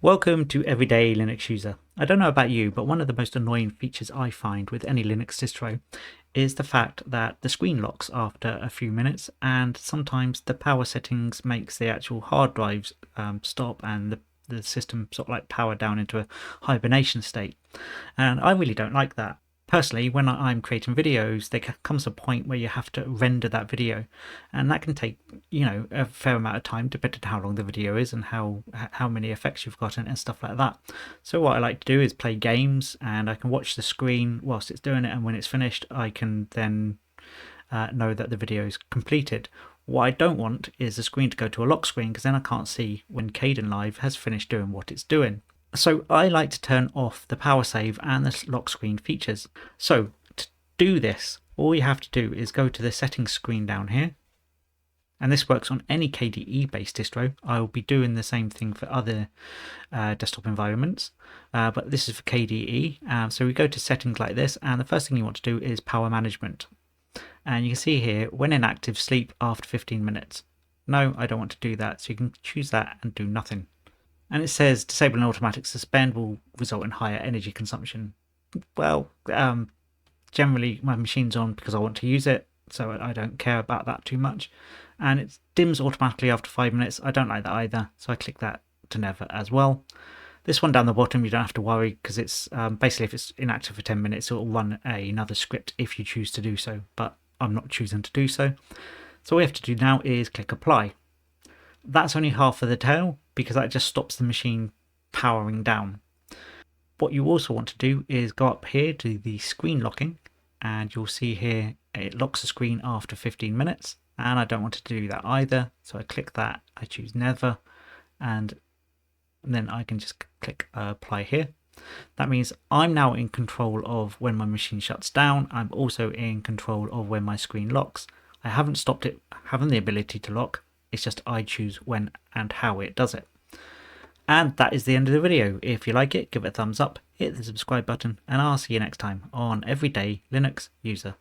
Welcome to Everyday Linux User. I don't know about you, but one of the most annoying features I find with any Linux distro is the fact that the screen locks after a few minutes, and sometimes the power settings makes the actual hard drives stop and the system sort of like power down into a hibernation state. And I really don't like that. Personally, when I'm creating videos, there comes a point where you have to render that video, and that can take, a fair amount of time depending on how long the video is and how many effects you've got and stuff like that. So what I like to do is play games, and I can watch the screen whilst it's doing it, and when it's finished, I can then know that the video is completed. What I don't want is the screen to go to a lock screen, because then I can't see when Kdenlive has finished doing what it's doing. So I like to turn off the power save and the lock screen features. So to do this, all you have to do is go to the settings screen down here. And this works on any KDE based distro. I will be doing the same thing for other desktop environments, but this is for KDE. So we go to settings like this, and the first thing you want to do is power management. And you can see here, when inactive, sleep after 15 minutes. No, I don't want to do that. So you can choose that and do nothing. And it says disabling automatic suspend will result in higher energy consumption. Well, generally my machine's on because I want to use it, so I don't care about that too much. And it dims automatically after 5 minutes. I don't like that either, so I click that to never as well. This one down the bottom, you don't have to worry, because it's basically, if it's inactive for 10 minutes, it will run another script if you choose to do so, but I'm not choosing to do so. So all we have to do now is click apply. That's only half of the tail, because that just stops the machine powering down. What you also want to do is go up here to the screen locking, and you'll see here it locks the screen after 15 minutes, and I don't want to do that either, so I click that, I choose never, and then I can just click apply here. That means I'm now in control of when my machine shuts down. I'm also in control of when my screen locks. I haven't stopped it having the ability to lock. It's just I choose when and how it does it. And that is the end of the video. If you like it, give it a thumbs up, hit the subscribe button, and I'll see you next time on Everyday Linux User.